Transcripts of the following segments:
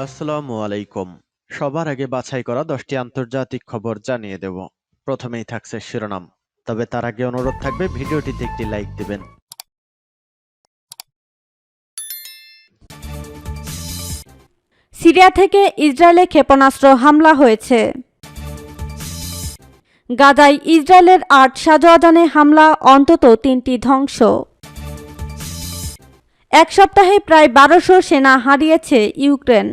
আসসালামু আলাইকুম। সবার আগে বাছাই করা 10টি আন্তর্জাতিক খবর জানিয়ে দেব। প্রথমেই থাকছে শিরোনাম। তবে তার আগে অনুরোধ থাকবে ভিডিওটিতে একটি লাইক দিবেন। সিরিয়া থেকে ইসরায়েলে ক্ষেপণাস্ত্র হামলা হয়েছে। গাজায় ইসরায়েলের ৮ সাজোয়াজানে হামলা, অন্তত ৩টি ধ্বংস। এক সপ্তাহে প্রায় ১২০০ সেনা হারিয়েছে ইউক্রেন।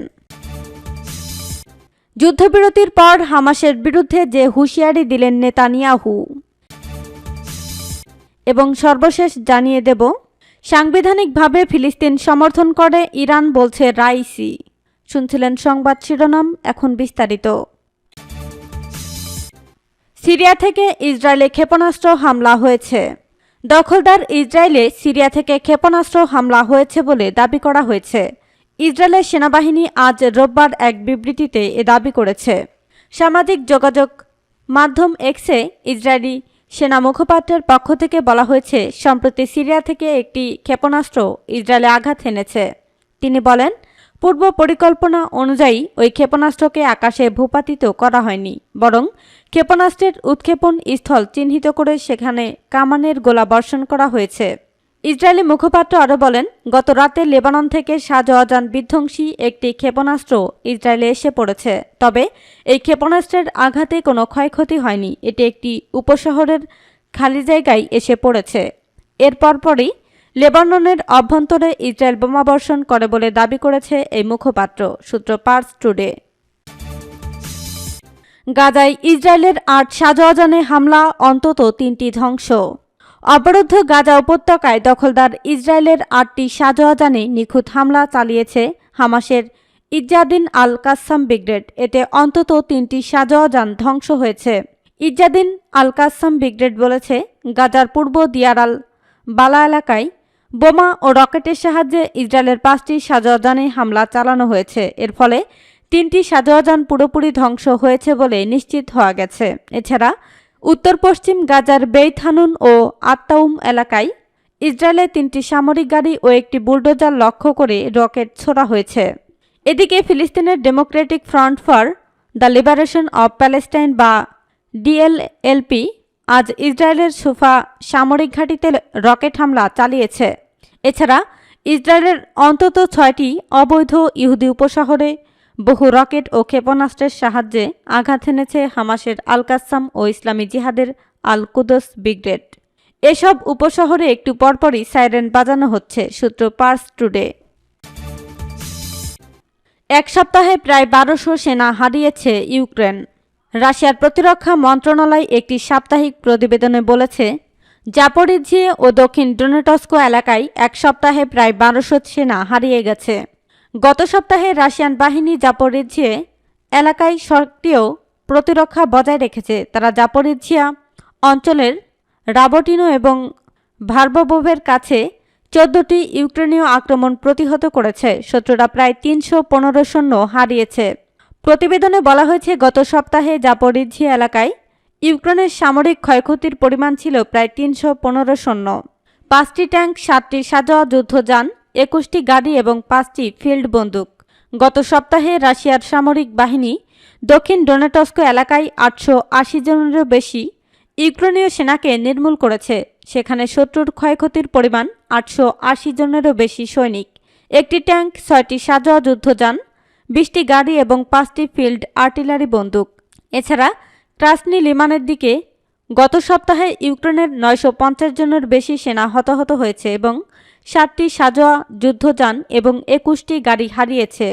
যুদ্ধবিরতির পর হামাসের বিরুদ্ধে যে হুঁশিয়ারি দিলেন নেতানিয়াহু। এবং সর্বশেষ জানিয়ে দেব, সাংবিধানিকভাবে ফিলিস্তিন সমর্থন করে ইরান, বলছে রাইসি। শুনছিলেন সংবাদ শিরোনাম, এখন বিস্তারিত। সিরিয়া থেকে ইসরায়েলে ক্ষেপণাস্ত্র হামলা হয়েছে। দখলদার ইসরায়েলে সিরিয়া থেকে ক্ষেপণাস্ত্র হামলা হয়েছে বলে দাবি করা হয়েছে। ইসরায়েলের সেনাবাহিনী আজ রোববার এক বিবৃতিতে এ দাবি করেছে। সামাজিক যোগাযোগ মাধ্যম এক্সে ইসরায়েলি সেনা মুখপাত্রের পক্ষ থেকে বলা হয়েছে, সম্প্রতি সিরিয়া থেকে একটি ক্ষেপণাস্ত্র ইসরায়েলে আঘাত এনেছে। তিনি বলেন, পূর্ব পরিকল্পনা অনুযায়ী ওই ক্ষেপণাস্ত্রকে আকাশে ভূপাতিত করা হয়নি, বরং ক্ষেপণাস্ত্রের উৎক্ষেপণ স্থল চিহ্নিত করে সেখানে কামানের গোলা বর্ষণ করা হয়েছে। ইসরায়েলি মুখপাত্র আরও বলেন, গত রাতে লেবানন থেকে সাজোয়াজান বিধ্বংসী একটি ক্ষেপণাস্ত্র ইসরায়েলে এসে পড়েছে। তবে এই ক্ষেপণাস্ত্রের আঘাতে কোনো ক্ষয়ক্ষতি হয়নি। এটি একটি উপশহরের খালি জায়গায় এসে পড়েছে। এর পরপরই লেবাননের অভ্যন্তরে ইসরায়েল বোমাবর্ষণ করে বলে দাবি করেছে এই মুখপাত্র, সূত্র পার্স টুডে। গাজায় ইসরায়েলের ৮ সাজোয়াজানে হামলা, অন্তত ৩টি ধ্বংস। অবরুদ্ধ গাজা উপত্যকায় দখলদার ইসরায়েলের ৮টি সাজোয়াজানে নিখুঁত হামলা চালিয়েছে হামাসের ইজ্জাদিন আল কাসসাম ব্রিগেড। এতে অন্তত ৩টি সাজোয়াজান ধ্বংস হয়েছে। ইজ্জাদিন আল কাসসাম ব্রিগেড বলেছে, গাজার পূর্ব দিয়ার আল বালা এলাকায় বোমা ও রকেটের সাহায্যে ইসরায়েলের 5টি সাজোয়াজানে হামলা চালানো হয়েছে। এর ফলে 3টি সাজোয়াজান পুরোপুরি ধ্বংস হয়েছে বলে নিশ্চিত হওয়া গেছে। এছাড়া উত্তর পশ্চিম গাজার বেইত হানুন ও আত্তাউম এলাকায় ইসরায়েলের 3টি সামরিক গাড়ি ও একটি বুলডোজার লক্ষ্য করে রকেট ছোড়া হয়েছে। এদিকে ফিলিস্তিনের Democratic front for the liberation of Palestine বা ডিএলএলপি আজ ইসরায়েলের সুফা সামরিক ঘাঁটিতে রকেট হামলা চালিয়েছে। এছাড়া ইসরায়েলের অন্তত 6টি অবৈধ ইহুদি উপশহরে বহু রকেট ও ক্ষেপণাস্ত্রের সাহায্যে আঘাত এনেছে হামাসের আল কাসসাম ও ইসলামী জিহাদের আল কুদস ব্রিগেড। এসব উপশহরে একটু পরপরই সাইরেন বাজানো হচ্ছে, সূত্র পার্স টুডে। এক সপ্তাহে প্রায় ১২০০ সেনা হারিয়েছে ইউক্রেন। রাশিয়ার প্রতিরক্ষা মন্ত্রণালয় একটি সাপ্তাহিক প্রতিবেদনে বলেছে, জাপোরিঝিয়ে ও দক্ষিণ ডোনেটস্ক এলাকায় এক সপ্তাহে প্রায় ১২০০ সেনা হারিয়ে গেছে। গত সপ্তাহে রাশিয়ান বাহিনী জাপোরিঝিয়ে এলাকায় সক্রিয় প্রতিরক্ষা বজায় রেখেছে। তারা জাপোরিঝিয়া অঞ্চলের রাবটিনো এবং ভার্বোভের কাছে 14টি ইউক্রেনীয় আক্রমণ প্রতিহত করেছে। শত্রুরা প্রায় ৩১৫ সৈন্য হারিয়েছে। প্রতিবেদনে বলা হয়েছে, গত সপ্তাহে জাপোরিঝিয়া এলাকায় ইউক্রেনের সামরিক ক্ষয়ক্ষতির পরিমাণ ছিল প্রায় ৩১৫ সৈন্য, 5টি ট্যাঙ্ক, 7টি সাজোয়া যুদ্ধযান, 21টি গাড়ি এবং 5টি ফিল্ড বন্দুক। গত সপ্তাহে রাশিয়ার সামরিক বাহিনী দক্ষিণ ডোনেটস্ক এলাকায় 880 জনেরও বেশি ইউক্রেনীয় সেনাকে নির্মূল করেছে। সেখানে শত্রুর ক্ষয়ক্ষতির পরিমাণ 880 জনেরও বেশি সৈনিক, 1টি ট্যাঙ্ক, 6টি সাজোয়া যুদ্ধযান, 20টি গাড়ি এবং 5টি ফিল্ড আর্টিলারি বন্দুক। এছাড়া ক্রাসনি লিমানের দিকে গত সপ্তাহে ইউক্রেনের 950 জনের বেশি সেনা হতাহত হয়েছে এবং 7টি সাজোয়া যুদ্ধযান এবং 21টি গাড়ি হারিয়েছে,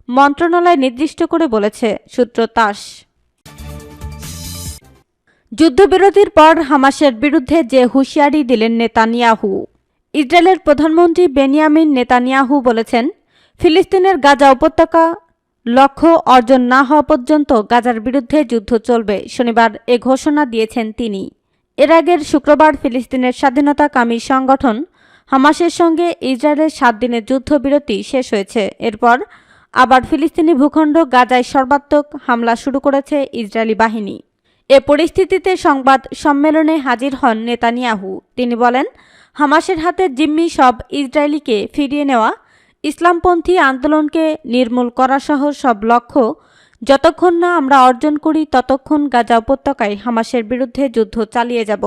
মন্ত্রণালয় নির্দিষ্ট করে বলেছে, সূত্র তাস। যুদ্ধবিরতির পর হামাসের বিরুদ্ধে যে হুঁশিয়ারি দিলেন নেতানিয়াহু। ইসরায়েলের প্রধানমন্ত্রী বেনিয়ামিন নেতানিয়াহু বলেছেন, ফিলিস্তিনের গাজা উপত্যকা লক্ষ্য অর্জন না হওয়া পর্যন্ত গাজার বিরুদ্ধে যুদ্ধ চলবে। শনিবার এ ঘোষণা দিয়েছেন তিনি। এর আগের শুক্রবার ফিলিস্তিনের স্বাধীনতাকামী সংগঠন হামাসের সঙ্গে ইসরায়েলের 7 দিনের যুদ্ধবিরতি শেষ হয়েছে। এরপর আবার ফিলিস্তিনি ভূখণ্ড গাজায় সর্বাত্মক হামলা শুরু করেছে ইসরায়েলি বাহিনী। এ পরিস্থিতিতে সংবাদ সম্মেলনে হাজির হন নেতানিয়াহু। তিনি বলেন, হামাসের হাতে জিম্মি সব ইসরায়েলিকে ফিরিয়ে নেওয়া ইসলামপন্থী আন্দোলনকে নির্মূল করাসহ সব লক্ষ্য যতক্ষণ না আমরা অর্জন করি ততক্ষণ গাজা উপত্যকায় হামাসের বিরুদ্ধে যুদ্ধ চালিয়ে যাব।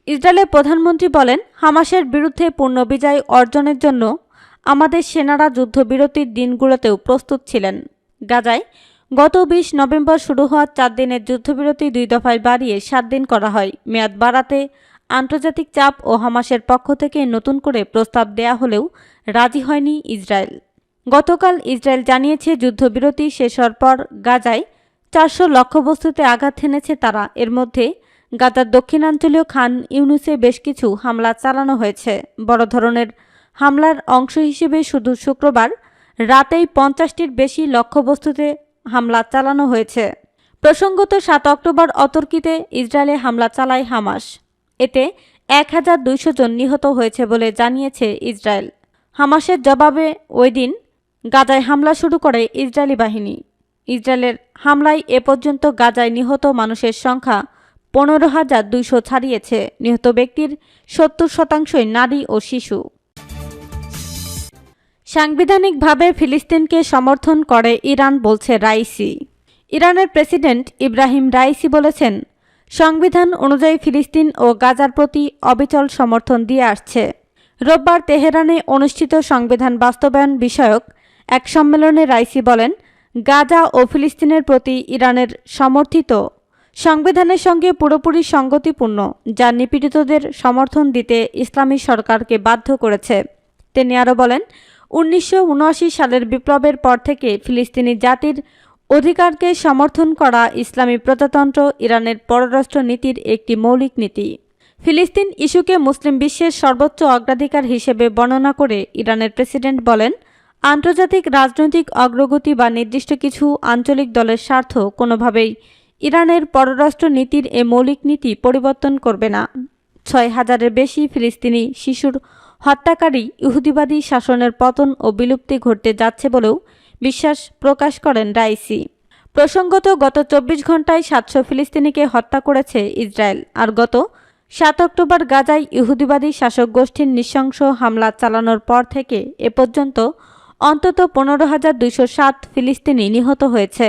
ইসরায়েলের প্রধানমন্ত্রী বলেন, হামাসের বিরুদ্ধে পূর্ণ বিজয় অর্জনের জন্য আমাদের সেনারা যুদ্ধবিরতির দিনগুলোতেও প্রস্তুত ছিলেন। গাজায় গত 20 নভেম্বর শুরু হওয়া 4 দিনের যুদ্ধবিরতি 2 দফায় বাড়িয়ে 7 দিন করা হয়। মেয়াদ বাড়াতে আন্তর্জাতিক চাপ ও হামাসের পক্ষ থেকে নতুন করে প্রস্তাব দেয়া হলেও রাজি হয়নি ইসরায়েল। গতকাল ইসরায়েল জানিয়েছে, যুদ্ধবিরতি শেষ হওয়ার পর গাজায় 400 লক্ষ্যবস্তুতে আঘাত হেনেছে তারা। এর মধ্যে গাজার দক্ষিণাঞ্চলীয় খান ইউনুসে বেশ কিছু হামলা চালানো হয়েছে। বড় ধরনের হামলার অংশ হিসেবে শুধু শুক্রবার রাতেই 50টির বেশি লক্ষ্যবস্তুতে হামলা চালানো হয়েছে। প্রসঙ্গত 7 অক্টোবর অতর্কিতে ইসরায়েলে হামলা চালায় হামাস। এতে 1200 জন নিহত হয়েছে বলে জানিয়েছে ইসরায়েল। হামাসের জবাবে ওই দিন গাজায় হামলা শুরু করে ইসরায়েলি বাহিনী। ইসরায়েলের হামলায় এ পর্যন্ত গাজায় নিহত মানুষের সংখ্যা 15,200 ছাড়িয়েছে। নিহত ব্যক্তির 70% নারী ও শিশু। সাংবিধানিকভাবে ফিলিস্তিনকে সমর্থন করে ইরান, বলছে রাইসি। ইরানের প্রেসিডেন্ট ইব্রাহিম রাইসি বলেছেন, সংবিধান অনুযায়ী ফিলিস্তিন ও গাজার প্রতি অবিচল সমর্থন দিয়ে আসছে। রোববার তেহরানে অনুষ্ঠিত সংবিধান বাস্তবায়ন বিষয়ক এক সম্মেলনে রাইসি বলেন, গাজা ও ফিলিস্তিনের প্রতি ইরানের সমর্থিত সংবিধানের সঙ্গে পুরোপুরি সঙ্গতিপূর্ণ, যা নিপীড়িতদের সমর্থন দিতে ইসলামী সরকারকে বাধ্য করেছে। তিনি আরও বলেন, 1979 সালের বিপ্লবের পর থেকে ফিলিস্তিনি জাতির অধিকারকে সমর্থন করা ইসলামী প্রজাতন্ত্র ইরানের পররাষ্ট্র নীতির একটি মৌলিক নীতি। ফিলিস্তিন ইস্যুকে মুসলিম বিশ্বের সর্বোচ্চ অগ্রাধিকার হিসেবে বর্ণনা করে ইরানের প্রেসিডেন্ট বলেন, আন্তর্জাতিক রাজনৈতিক অগ্রগতি বা নির্দিষ্ট কিছু আঞ্চলিক দলের স্বার্থ কোনোভাবেই ইরানের পররাষ্ট্র নীতির এ মৌলিক নীতি পরিবর্তন করবে না। 6,000-এর বেশি ফিলিস্তিনি শিশুর হত্যাকারী ইহুদিবাদী শাসনের পতন ও বিলুপ্তি ঘটতে যাচ্ছে বলেও বিশ্বাস প্রকাশ করেন রাইসি। প্রসঙ্গত, গত 24 ঘন্টায় 700 ফিলিস্তিনিকে হত্যা করেছে ইসরায়েল। আর গত 7 অক্টোবর গাজায় ইহুদিবাদী শাসক গোষ্ঠীর নৃশংস হামলা চালানোর পর থেকে এ পর্যন্ত অন্তত 15,207 ফিলিস্তিনি নিহত হয়েছে।